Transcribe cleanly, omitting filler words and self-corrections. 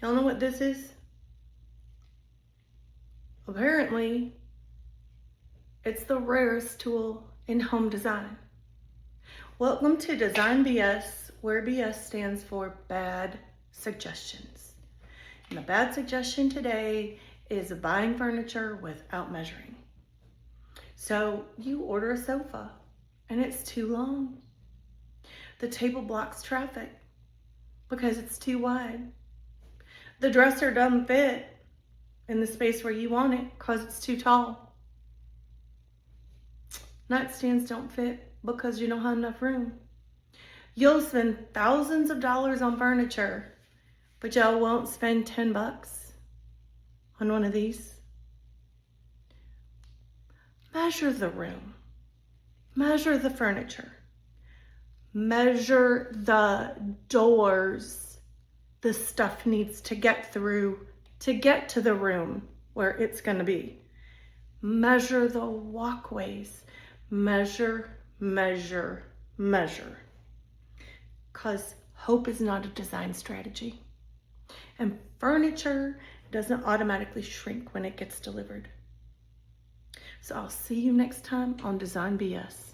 Y'all know what this is? Apparently, it's the rarest tool in home design. Welcome to Design BS, where BS stands for bad suggestions. And the bad suggestion today is buying furniture without measuring. So you order a sofa and it's too long. The table blocks traffic because it's too wide. The dresser doesn't fit in the space where you want it because it's too tall. Nightstands don't fit because you don't have enough room. You'll spend thousands of dollars on furniture, but y'all won't spend 10 bucks on one of these. Measure the room. Measure the furniture. Measure the doors the stuff needs to get through to get to the room where it's going to be. Measure the walkways. Measure, measure, measure. Because hope is not a design strategy. And furniture doesn't automatically shrink when it gets delivered. So I'll see you next time on Design BS.